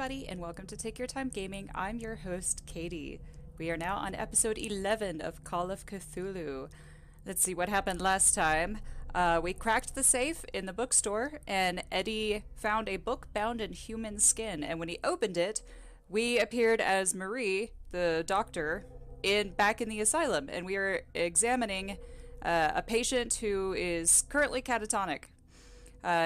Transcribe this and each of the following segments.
everybody, and welcome to Take Your Time Gaming. I'm your host, Katie. We are now on episode 11 of Call of Cthulhu. Let's see what happened last time. We cracked the safe in the bookstore, and Eddie found a book bound in human skin. And when he opened it, we appeared as Marie, the doctor, back in the asylum, and we are examining a patient who is currently catatonic.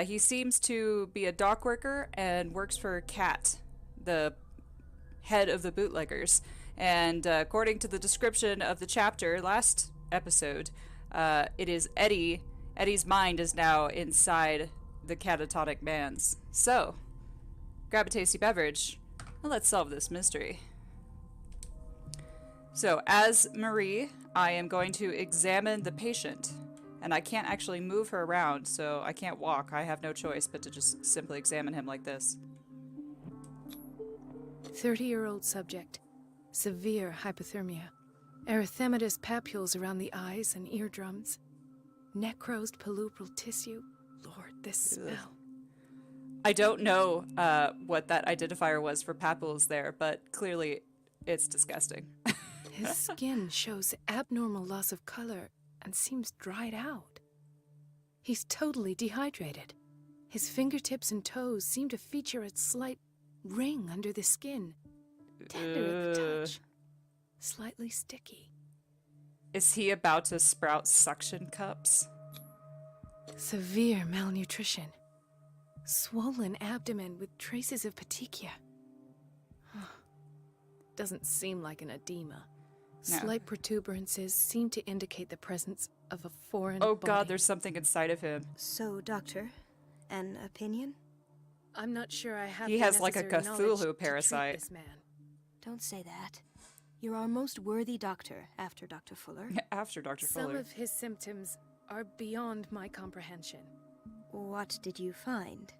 He seems to be a dock worker and works for Cat, the head of the bootleggers. And according to the description of the chapter last episode, it is Eddie. Eddie's mind is now inside the catatonic man's. So, grab a tasty beverage and let's solve this mystery. So, as Marie, I am going to examine the patient. And I can't actually move her around, so I can't walk. I have no choice but to just simply examine him like this. 30-year-old subject. Severe hypothermia. Erythematous papules around the eyes and eardrums. Necrosed palpebral tissue. Lord, this smell. I don't know what that identifier was for papules there, but clearly it's disgusting. His skin shows abnormal loss of color and seems dried out. He's totally dehydrated. His fingertips and toes seem to feature a slight ring under the skin. Tender at the touch. Slightly sticky. Is he about to sprout suction cups? Severe malnutrition. Swollen abdomen with traces of petechia. Doesn't seem like an edema. No. Slight protuberances seem to indicate the presence of a foreign Oh body. God, there's something inside of him. So, Doctor, an opinion? I'm not sure I have He the has like a necessary Cthulhu knowledge parasite. to treat this man. Don't say that. You're our most worthy doctor after Dr. Fuller. After Dr. Some Fuller. of his symptoms are beyond my comprehension. What did you find?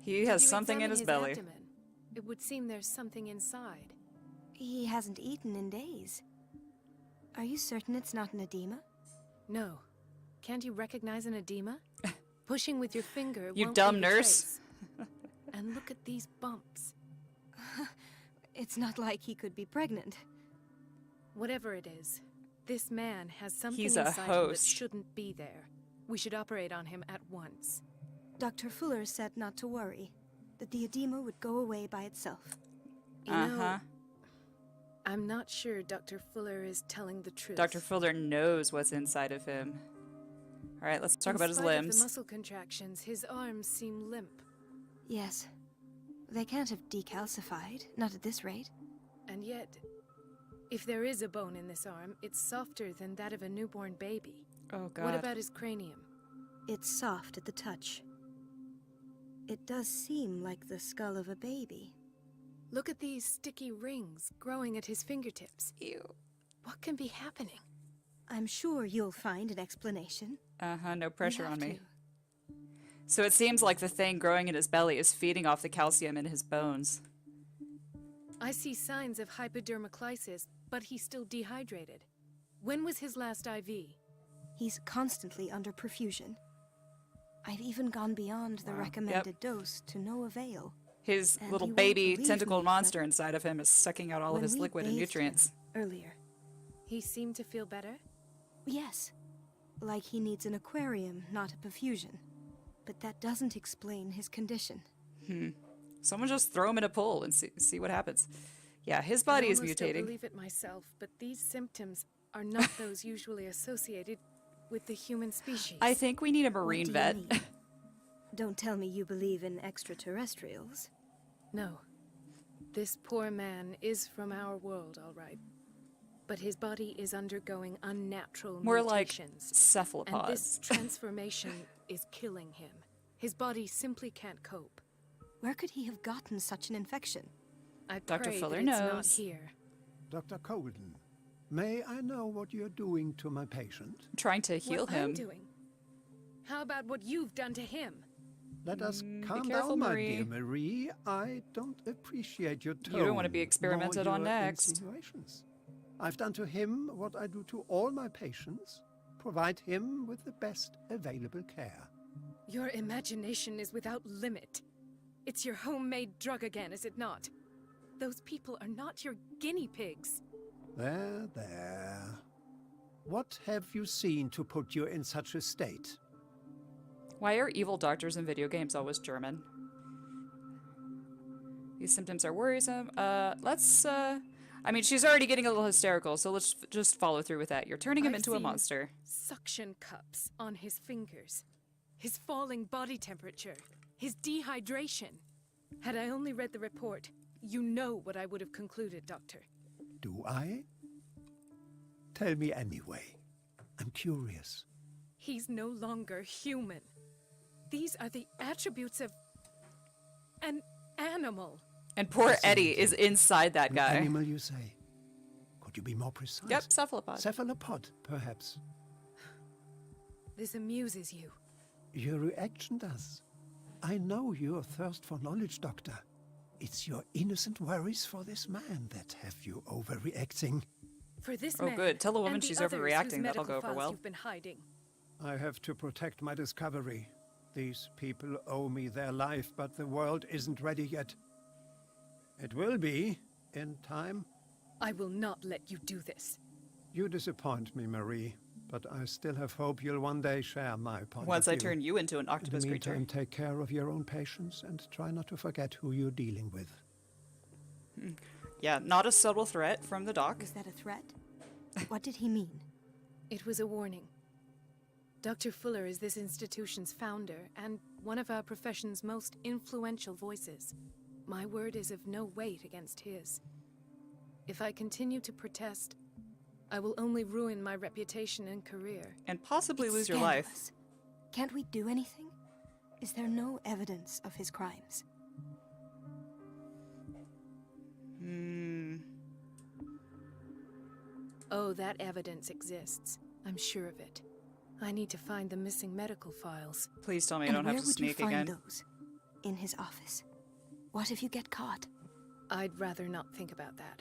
He has something in his belly. Abdomen? It would seem there's something inside. He hasn't eaten in days. Are you certain it's not an edema? No. Can't you recognize an edema? Pushing with your finger You won't dumb leave a nurse. trace. And look at these bumps. It's not like he could be pregnant. Whatever it is, this man has something He's a inside him that host. shouldn't be there. We should operate on him at once. Dr. Fuller said not to worry, that the edema would go away by itself. You know, I'm not sure Dr. Fuller is telling the truth. Dr. Fuller knows what's inside of him. All right, let's talk about his In spite of limbs. the muscle contractions, his arms seem limp. Yes. They can't have decalcified, not at this rate. And yet, if there is a bone in this arm, it's softer than that of a newborn baby. Oh God. What about his cranium? It's soft at the touch. It does seem like the skull of a baby. Look at these sticky rings growing at his fingertips. Ew. What can be happening? I'm sure you'll find an explanation. No pressure We on have me. to. So it seems like the thing growing in his belly is feeding off the calcium in his bones. I see signs of hypodermoclysis, but he's still dehydrated. When was his last IV? He's constantly under perfusion. I've even gone beyond the recommended dose to no avail. His And little you won't baby believe tentacle me, monster but inside of him is sucking out all of when his we liquid and bathed nutrients. him earlier. He seemed to feel better? Yes. Like he needs an aquarium, not a perfusion. But that doesn't explain his condition. Someone just throw him in a pool and see what happens. Yeah, his body is I almost don't mutating. believe it myself, but these symptoms are not those usually associated with the human species. I think we need a What marine do you vet. mean? Don't tell me you believe in extraterrestrials. No. This poor man is from our world, all right. But his body is undergoing unnatural More like mutations. And cephalopods. this transformation is killing him. His body simply can't cope. Where could he have gotten such an infection? I Dr. pray Fuller that it's not knows. here. Dr. Colden, may I know what you're doing to my patient? I'm trying to heal What him. I'm doing? How about what you've done to him? Let us calm careful, down, my Marie. dear Marie. I don't appreciate your tone. You don't want to be experimented nor on your next. insinuations. I've done to him what I do to all my patients. Provide him with the best available care. Your imagination is without limit. It's your homemade drug again, is it not? Those people are not your guinea pigs. There, there. What have you seen to put you in such a state? Why are evil doctors in video games always German? These symptoms are worrisome. I mean, she's already getting a little hysterical, so let's just follow through with that. You're turning him into a monster. Suction cups on his fingers. His falling body temperature. His dehydration. Had I only read the report, you know what I would have concluded, Doctor. Do I? Tell me anyway. I'm curious. He's no longer human. These are the attributes of an animal. And poor Eddie is inside that guy. An animal, you say? Could you be more precise? Yep, cephalopod. Cephalopod, perhaps. This amuses you. Your reaction does. I know your thirst for knowledge, Doctor. It's your innocent worries for this man that have you overreacting. For this Oh, man good. Tell a woman and the she's others overreacting. whose That'll go medical over files well. You've been hiding. I have to protect my discovery. These people owe me their life, but the world isn't ready yet. It will be, in time. I will not let you do this. You disappoint me, Marie, but I still have hope you'll one day share my point Once of I view. turn you into an octopus In the creature. meantime, take care of your own patients and try not to forget who you're dealing with. Yeah, not a subtle threat from the doc. Was that a threat? What did he mean? It was a warning. Dr. Fuller is this institution's founder and one of our profession's most influential voices. My word is of no weight against his. If I continue to protest, I will only ruin my reputation and career. And possibly It's lose your life. scandalous. Can't we do anything? Is there no evidence of his crimes? Oh, that evidence exists. I'm sure of it. I need to find the missing medical files. Please tell me I And don't where have to would you sneak find again. those? In his office. What if you get caught? I'd rather not think about that.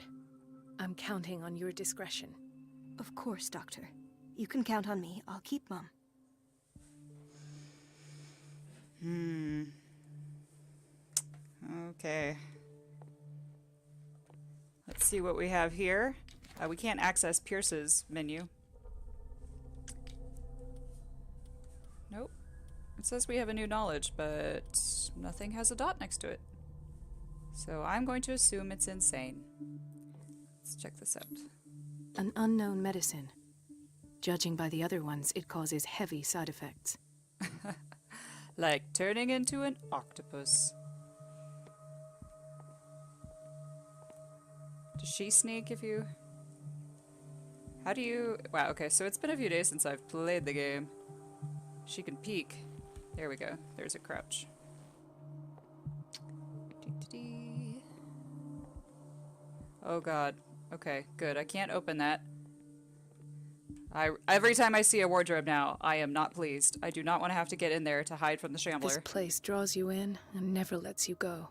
I'm counting on your discretion. Of course, Doctor. You can count on me. I'll keep Mum. Okay. Let's see what we have here. We can't access Pierce's menu. Nope. It says we have a new knowledge, but nothing has a dot next to it. So I'm going to assume it's insane. Let's check this out. An unknown medicine. Judging by the other ones, it causes heavy side effects. Like turning into an octopus. Does she sneak if you... How do you... Wow, okay, so it's been a few days since I've played the game. She can peek. There we go. There's a crouch. Dee-dee-dee. Oh god. Okay, good. I can't open that. Every time I see a wardrobe now, I am not pleased. I do not want to have to get in there to hide from the This shambler. place draws you in and never lets you go.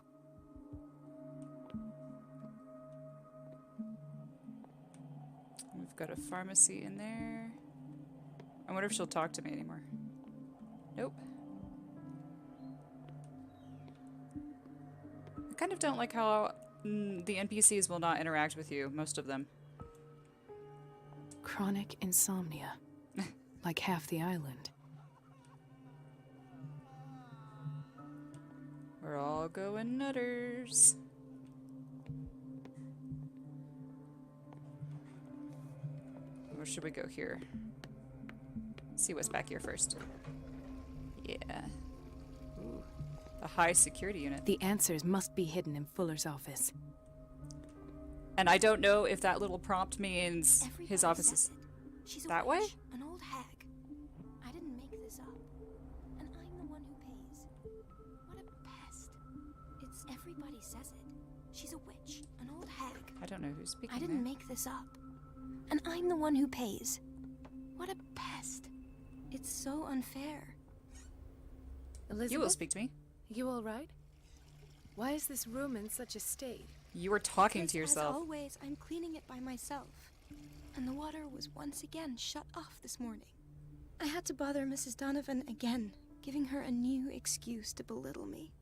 We've got a pharmacy in there. I wonder if she'll talk to me anymore. Nope. I kind of don't like how the NPCs will not interact with you, most of them. Chronic insomnia. Like half the island. We're all going nutters. Or should we go here? See what's back here first. Yeah. Ooh. The high security unit. The answers must be hidden in Fuller's office. And I don't know if that little prompt means Everybody his office says is it. She's a that way? witch, an old hag. I didn't make this up. And I'm the one who pays. What a pest. It's everybody says it. She's a witch, an old hag. I don't know who's speaking I didn't there. make this up. And I'm the one who pays. What a pest. It's so unfair. Elizabeth? You will speak to me. You all right? Why is this room in such a state? You were talking Because, to yourself. As always, I'm cleaning it by myself. And the water was once again shut off this morning. I had to bother Mrs. Donovan again. giving her a new excuse to belittle me.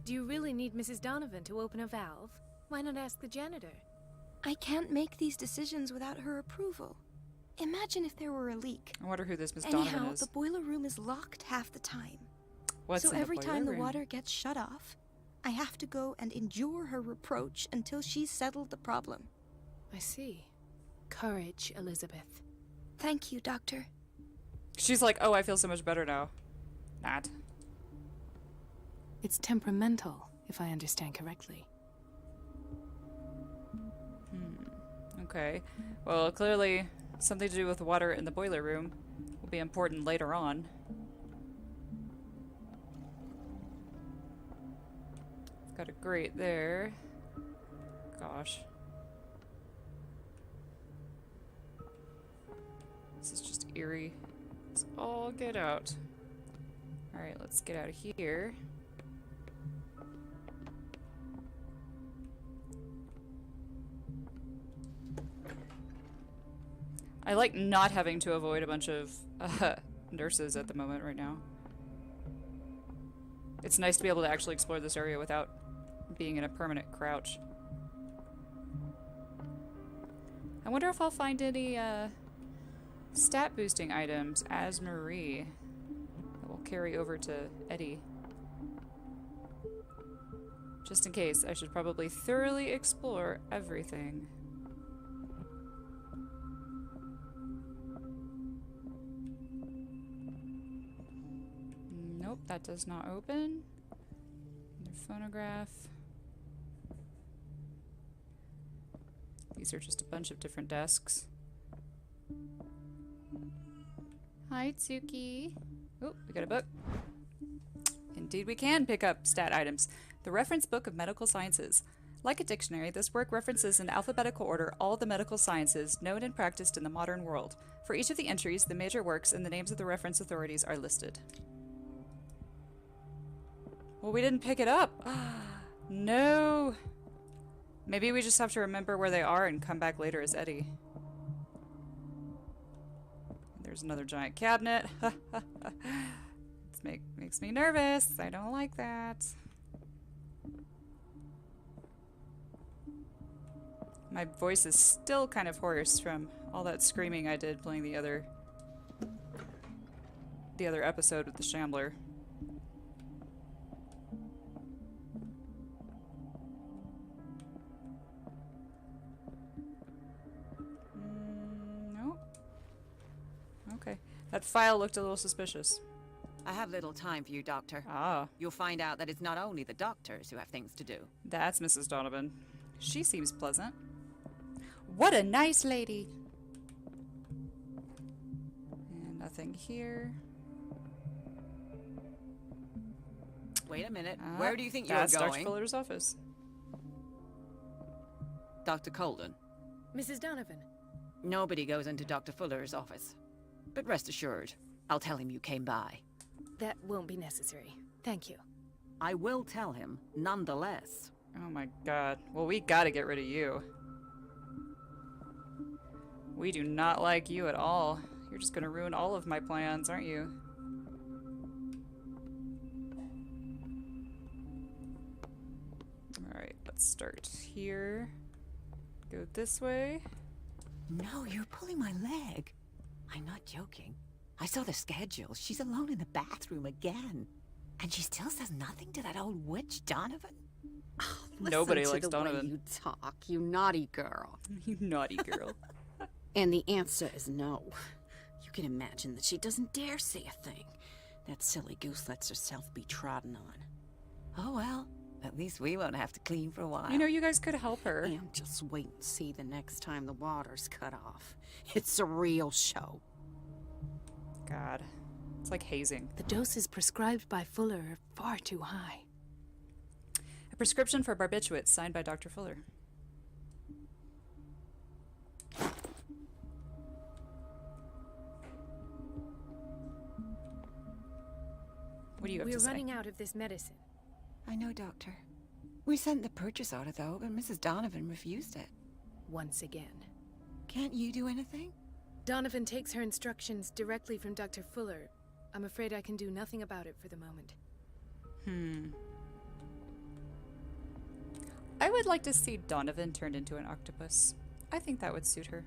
Do you really need Mrs. Donovan to open a valve? Why not ask the janitor? I can't make these decisions without her approval. Imagine if there were a leak. I wonder who this Miss Donovan Anyhow, is. the boiler room is locked half the time. What's so in the every boiler time the room? water gets shut off, I have to go and endure her reproach until she's settled the problem. I see. Courage, Elizabeth. Thank you, Doctor. She's like, oh, I feel so much better now. Not. It's temperamental, if I understand correctly. Okay. Well, clearly something to do with water in the boiler room will be important later on. Got a grate there. Gosh. This is just eerie. Let's all get out. Alright, let's get out of here. I like not having to avoid a bunch of nurses at the moment right now. It's nice to be able to actually explore this area without being in a permanent crouch. I wonder if I'll find any stat boosting items as Marie that will carry over to Eddie. Just in case, I should probably thoroughly explore everything. Nope, that does not open. Another phonograph. These are just a bunch of different desks. Hi, Tsuki. Oh, we got a book. Indeed, we can pick up stat items. The Reference Book of Medical Sciences. Like a dictionary, this work references in alphabetical order all the medical sciences known and practiced in the modern world. For each of the entries, the major works and the names of the reference authorities are listed. Well, we didn't pick it up. No. Maybe we just have to remember where they are and come back later as Eddie. There's another giant cabinet. This makes me nervous. I don't like that. My voice is still kind of hoarse from all that screaming I did playing the other episode with the Shambler. Nope. Okay. That file looked a little suspicious. I have little time for you, Doctor. Ah, You'll find out that it's not only the doctors who have things to do. that's Mrs. Donovan. She seems pleasant. What a nice lady! And nothing here. Wait a minute. Ah, Where do you think you're that's Dr. going? Fuller's office. Dr. Colden. Mrs. Donovan. Nobody goes into Dr. Fuller's office. But rest assured, I'll tell him you came by. That won't be necessary. Thank you. I will tell him, nonetheless. Oh my god. Well, we gotta get rid of you. We do not like you at all. You're just gonna ruin all of my plans, aren't you? Alright, let's start here. Go this way. No, you're pulling my leg. I'm not joking. I saw the schedule. She's alone in the bathroom again. And she still says nothing to that old witch Donovan? Nobody Listen likes to the Donovan. way you talk, you naughty girl. You naughty girl. And the answer is no. You can imagine that she doesn't dare say a thing. That silly goose lets herself be trodden on. Oh well, at least we won't have to clean for a while. You know, you guys could help her. And just wait and see the next time the water's cut off. It's a real show. God. It's like hazing. The doses prescribed by Fuller are far too high. A prescription for barbiturates signed by Dr. Fuller. What do you have We're to say? running out of this medicine. I know, Doctor. We sent the purchase order, though, but Mrs. Donovan refused it. Once again. Can't you do anything? Donovan takes her instructions directly from Dr. Fuller. I'm afraid I can do nothing about it for the moment. I would like to see Donovan turned into an octopus. I think that would suit her.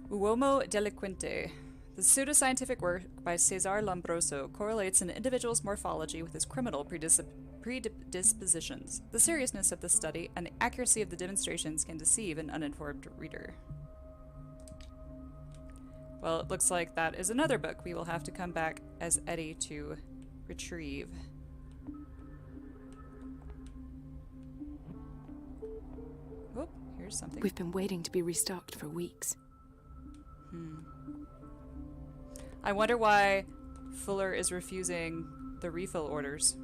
Uomo Delinquente. The pseudoscientific work by Cesar Lombroso correlates an individual's morphology with his criminal predispositions. The seriousness of the study and the accuracy of the demonstrations can deceive an uninformed reader. Well, it looks like that is another book we will have to come back as Eddie to retrieve. Oh, here's something. We've been waiting to be restocked for weeks. I wonder why Fuller is refusing the refill orders.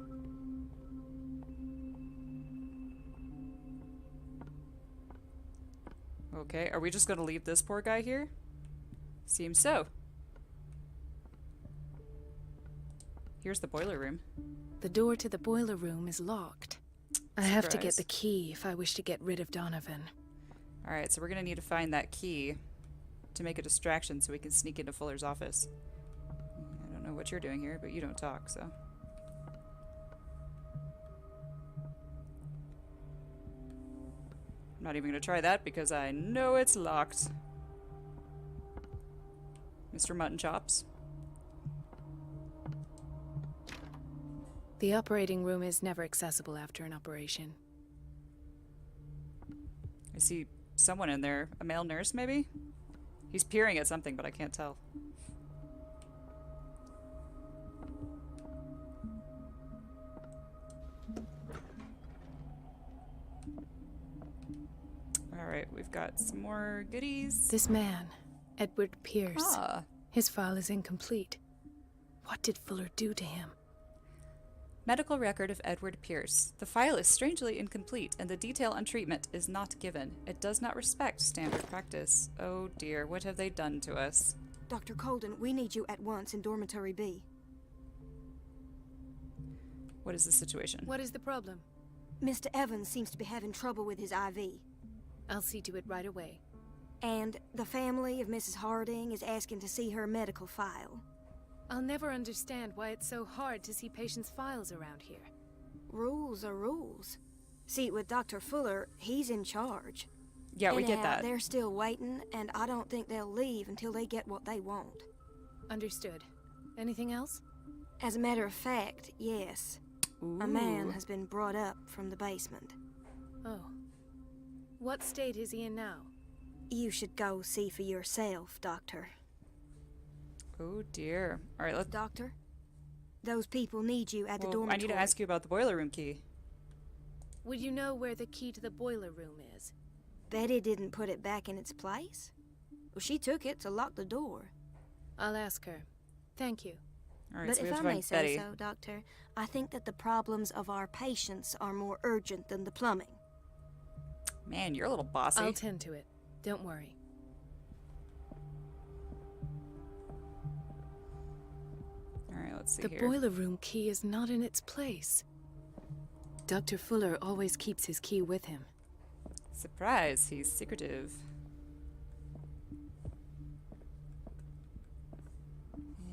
Okay, are we just gonna leave this poor guy here? Seems so. Here's the boiler room. The door to the boiler room is locked. I have to get the key if I wish to get rid of Donovan. Alright, so we're gonna need to find that key to make a distraction so we can sneak into Fuller's office. I don't know what you're doing here, but you don't talk, so. I'm not even gonna try that because I know it's locked. Mr. Mutton Chops. The operating room is never accessible after an operation. I see someone in there. A male nurse, maybe? He's peering at something, but I can't tell. Alright, we've got some more goodies. This man, Edward Pierce. Ah. His file is incomplete. What did Fuller do to him? Medical record of Edward Pierce. The file is strangely incomplete, and the detail on treatment is not given. It does not respect standard practice. Oh dear, what have they done to us? Dr. Colden, we need you at once in Dormitory B. What is the situation? What is the problem? Mr. Evans seems to be having trouble with his IV. I'll see to it right away. And the family of Mrs. Harding is asking to see her medical file. I'll never understand why it's so hard to see patients' files around here. Rules are rules. See, with Dr. Fuller, he's in charge. Yeah, we get Anyhow, that. They're still waiting, and I don't think they'll leave until they get what they want. Understood. Anything else? As a matter of fact, yes. A man Ooh. has been brought up from the basement. Oh. What state is he in now? You should go see for yourself, Doctor. Oh dear. Alright, let's... Doctor? Those people need you at the Well, dormitory. I need to ask you about the boiler room key. Would you know where the key to the boiler room is? Betty didn't put it back in its place. Well, she took it to lock the door. I'll ask her. Thank you. Alright, But so we if have I to may find say Betty. so, Doctor, I think that the problems of our patients are more urgent than the plumbing. Man, you're a little bossy. I'll tend to it. Don't worry. Alright, let's see The here. boiler room key is not in its place. Dr. Fuller always keeps his key with him. Surprise, he's secretive.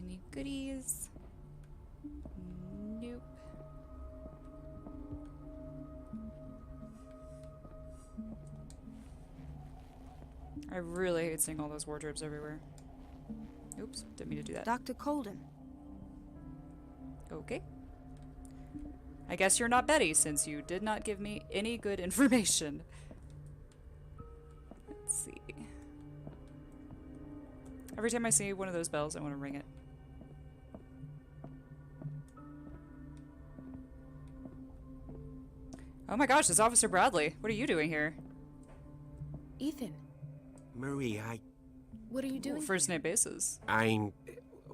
Any goodies? Nope. I really hate seeing all those wardrobes everywhere. Oops, didn't mean to do that. Dr. Colden. Okay. I guess you're not Betty, since you did not give me any good information. Let's see. Every time I see one of those bells, I want to ring it. Oh my gosh, it's Officer Bradley. What are you doing here? Ethan, Marie, what are you doing? First name basis. I'm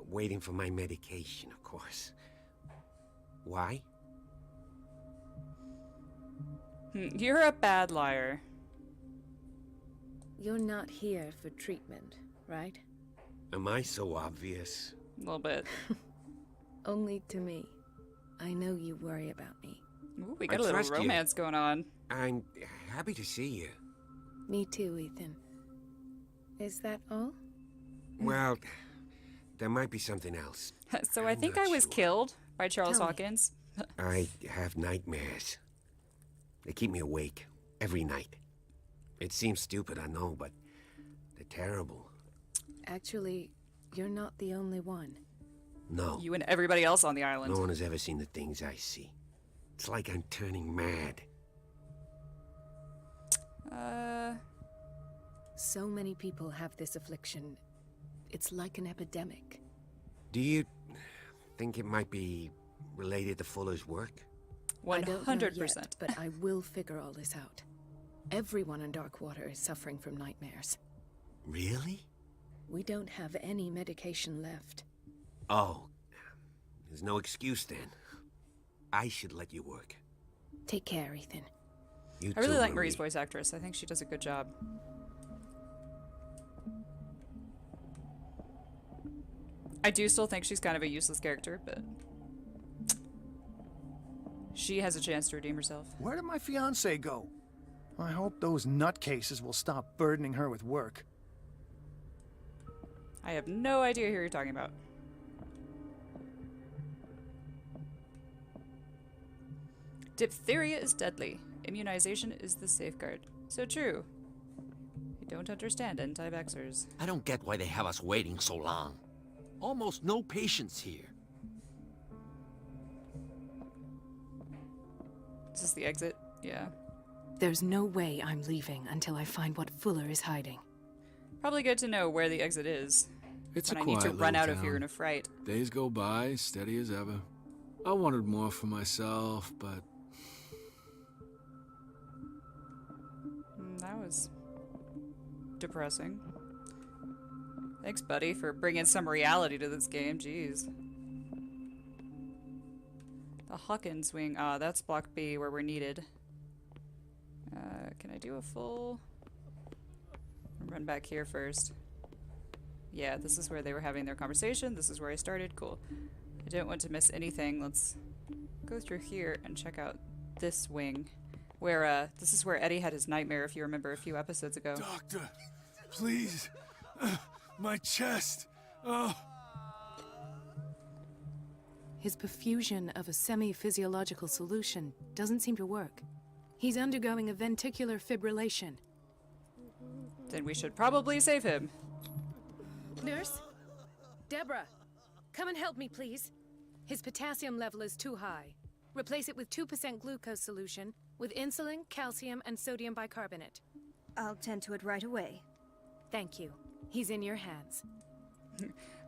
waiting for my medication, of course. Why? You're a bad liar. You're not here for treatment, right? Am I so obvious? A little bit. Only to me. I know you worry about me. Ooh, we got I a little trust you. romance going on. I'm happy to see you. Me too, Ethan. Is that all? Well, there might be something else. So I I'm think not I was sure. killed by Charles Tell me. Hawkins. I have nightmares. They keep me awake every night. It seems stupid, I know, but they're terrible. Actually, you're not the only one. No, You and everybody else on the island. no one has ever seen the things I see. It's like I'm turning mad. So many people have this affliction. It's like an epidemic. Do you think it might be related to Fuller's work? I don't know 100%. yet, but I will figure all this out. Everyone in Darkwater is suffering from nightmares. Really? We don't have any medication left. Oh, there's no excuse then. I should let you work. Take care, Ethan. You I really too, like Marie's Marie. voice actress. I think she does a good job. I do still think she's kind of a useless character, but she has a chance to redeem herself. Where did my fiancé go? I hope those nutcases will stop burdening her with work. I have no idea who you're talking about. Diphtheria is deadly. Immunization is the safeguard. So true. I don't understand anti-vaxxers. I don't get why they have us waiting so long. Almost no patients here. Is this the exit? Yeah. There's no way I'm leaving until I find what Fuller is hiding. Probably good to know where the exit is. It's when a I need quiet to run little out of here town. in a fright. Days go by, steady as ever. I wanted more for myself, but That was depressing. Thanks, buddy, for bringing some reality to this game. Jeez. The Hawkins wing. Ah, that's block B where we're needed. Can I do a full... Run back here first. Yeah, this is where they were having their conversation. This is where I started. Cool. I don't want to miss anything. Let's go through here and check out this wing. Where, this is where Eddie had his nightmare, if you remember, a few episodes ago. Doctor, please. My chest. Oh. His perfusion of a semi-physiological solution doesn't seem to work. He's undergoing a ventricular fibrillation. Then we should probably save him. Nurse? Deborah, come and help me, please. His potassium level is too high. Replace it with 2% glucose solution with insulin, calcium, and sodium bicarbonate. I'll tend to it right away. Thank you. He's in your hands.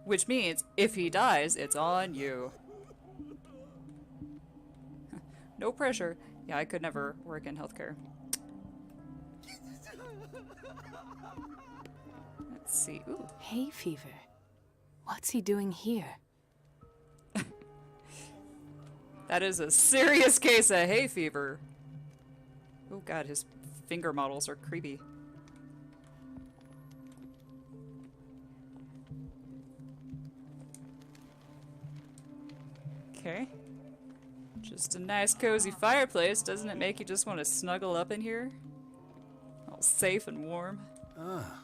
Which means, if he dies, it's on you. No pressure. Yeah, I could never work in healthcare. Let's see. Ooh. Hay fever. What's he doing here? That is a serious case of hay fever. Oh god, his finger models are creepy. Okay. Just a nice cozy fireplace. Doesn't it make you just want to snuggle up in here? All safe and warm. Ah,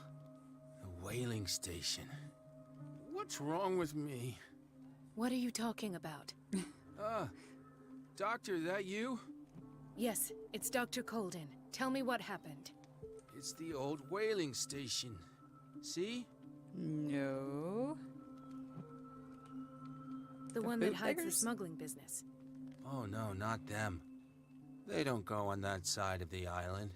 the whaling station. What's wrong with me? What are you talking about? Doctor, that you? Yes, it's Dr. Colden. Tell me what happened. It's the old whaling station. See? No. The one that hides the bootleggers? smuggling business. Oh no, not them. They don't go on that side of the island.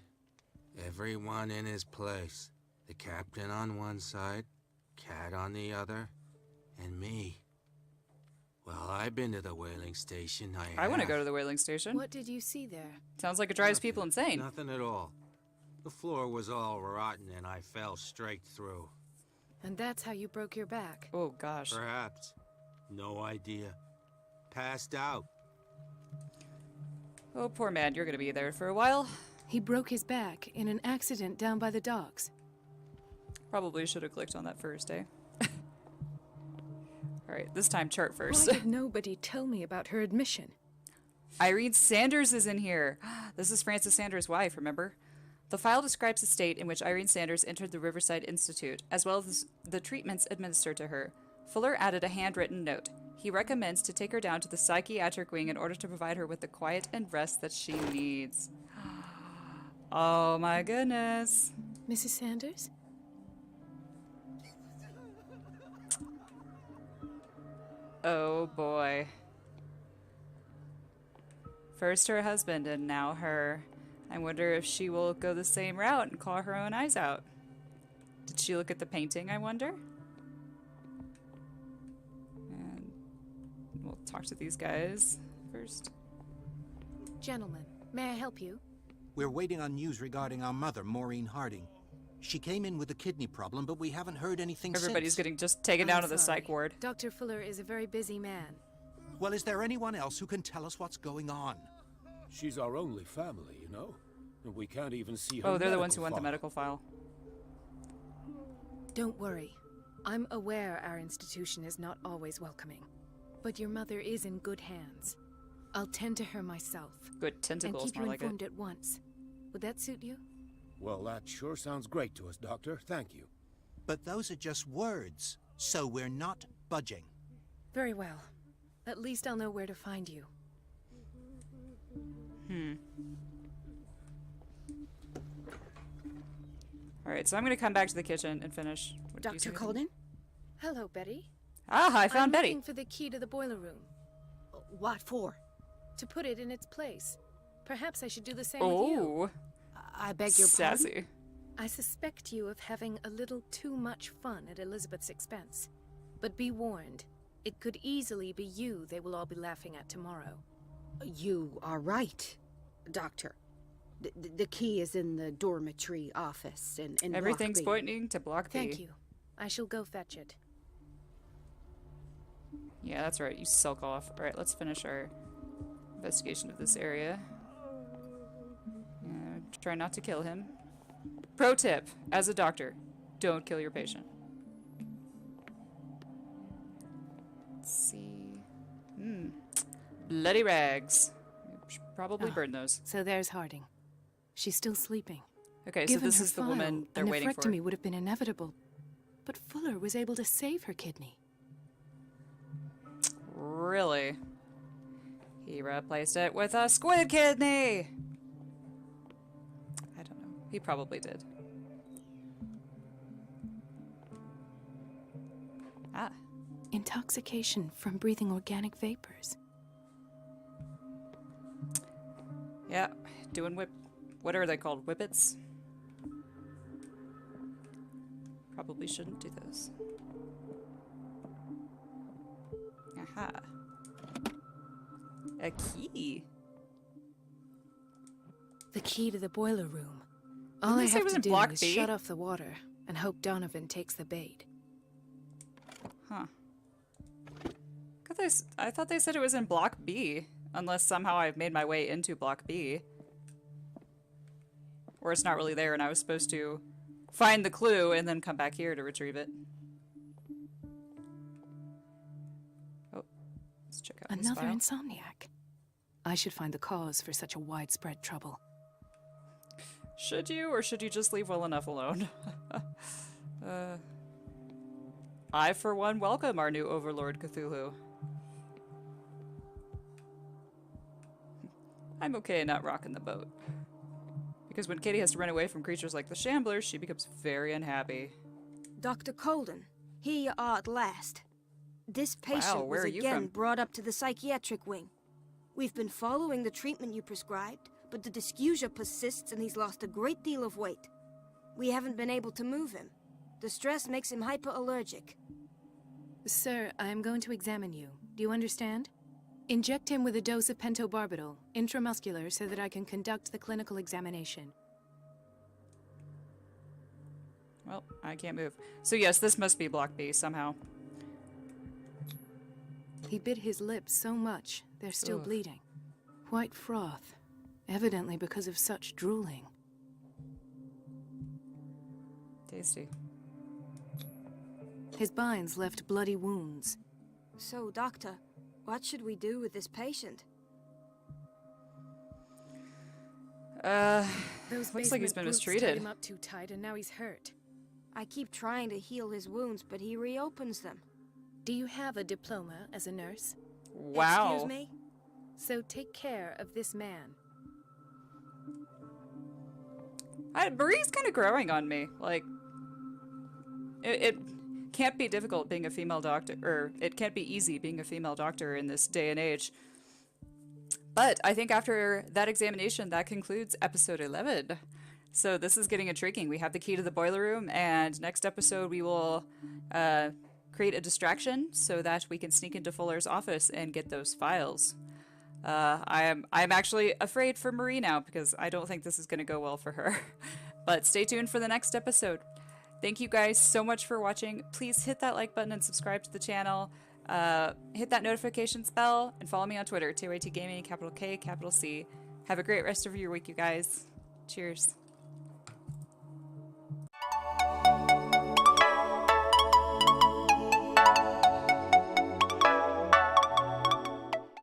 Everyone in his place. The captain on one side, Cat on the other, and me. Well, I've been to the whaling station. I want to go to the whaling station. What did you see there? Sounds like it drives people insane. Nothing at all. The floor was all rotten and I fell straight through. And that's how you broke your back. Oh gosh. Perhaps. No idea. Passed out. Oh, poor man, you're gonna be there for a while. He broke his back in an accident down by the docks. Probably should have clicked on that first, eh? Alright, this time chart first. Why did nobody tell me about her admission? Irene Sanders is in here. This is Francis Sanders' wife, remember? The file describes the state in which Irene Sanders entered the Riverside Institute, as well as the treatments administered to her. Fuller added a handwritten note. He recommends to take her down to the psychiatric wing in order to provide her with the quiet and rest that she needs. Oh my goodness. Mrs. Sanders? Oh boy. First her husband and now her. I wonder if she will go the same route and claw her own eyes out. Did she look at the painting, I wonder? And we'll talk to these guys first. Gentlemen, may I help you? We're waiting on news regarding our mother, Maureen Harding. She came in with a kidney problem, but we haven't heard anything Everybody's since. getting just taken down to the psych ward. Dr. Fuller is a very busy man. Well, is there anyone else who can tell us what's going on? She's our only family, you know? And we can't even see her. Oh, they're the ones who want the medical file. Don't worry. I'm aware our institution is not always welcoming. But your mother is in good hands. I'll tend to her myself. Good tentacles, and keep more you like informed it. at once. Would that suit you? Well, that sure sounds great to us, Doctor. Thank you. But those are just words, so we're not budging. Very well. At least I'll know where to find you. Alright, so I'm going to come back to the kitchen and finish. Dr. Colden? Hello, Betty. Ah, I found Betty. I'm looking for the key to the boiler room. What for? To put it in its place. Perhaps I should do the same with you. Oh, I beg your sassy. pardon? I suspect you of having a little too much fun at Elizabeth's expense. But be warned, it could easily be you they will all be laughing at tomorrow. You are right, Doctor. The key is in the dormitory office in Everything's Block B. pointing to Block B. Thank you. I shall go fetch it. Yeah, that's right. You sulk off. Alright, let's finish our investigation of this area. Try not to kill him. Pro tip, as a doctor, don't kill your patient. Let's see. Bloody rags. We should probably burn those. So there's Harding. She's still sleeping. Okay, Given so this her is the file, woman they're a waiting for. nephrectomy would have been inevitable. But Fuller was able to save her kidney. Really? He replaced it with a squid kidney! I don't know. He probably did. Ah. Intoxication from breathing organic vapors. Yeah, doing what are they called? Whippets? Probably shouldn't do those. Aha. A key. The key to the boiler room. All Didn't I they say it have was to in do Block is B? shut off the water and hope Donovan takes the bait. Huh. I thought they said it was in Block B. Unless somehow I've made my way into Block B. Or it's not really there and I was supposed to find the clue and then come back here to retrieve it. Oh, let's check out Another this file. insomniac. I should find the cause for such a widespread trouble. Should you, or should you just leave well enough alone? I, for one, welcome our new overlord, Cthulhu. I'm okay not rocking the boat. Because when Katie has to run away from creatures like the Shamblers, she becomes very unhappy. Dr. Colden, here you are at last. This patient where was are you again from? brought up to the psychiatric wing. We've been following the treatment you prescribed, but the dysgeusia persists and he's lost a great deal of weight. We haven't been able to move him. The stress makes him hyperallergic. Sir, I am going to examine you. Do you understand? Inject him with a dose of pentobarbital, intramuscular, so that I can conduct the clinical examination. Well, I can't move. So yes, this must be Block B somehow. He bit his lips so much, they're still Ugh. bleeding. White froth, evidently because of such drooling. Tasty. His binds left bloody wounds. So, Doctor, what should we do with this patient? Those Looks like he's basement been brutes tied mistreated. him up too tight, and now he's hurt. I keep trying to heal his wounds, but he reopens them. Do you have a diploma as a nurse? Wow. Excuse me? So take care of this man. Marie's kind of growing on me. Like, it can't be difficult being a female doctor, or it can't be easy being a female doctor in this day and age. But I think after that examination, that concludes episode 11. So this is getting intriguing. We have the key to the boiler room, and next episode we will create a distraction so that we can sneak into Fuller's office and get those files. I'm actually afraid for Marie now because I don't think this is going to go well for her. But stay tuned for the next episode. Thank you guys so much for watching. Please hit that like button and subscribe to the channel. Hit that notifications bell and follow me on Twitter, TYT Gaming, capital K, capital C. Have a great rest of your week, you guys. Cheers.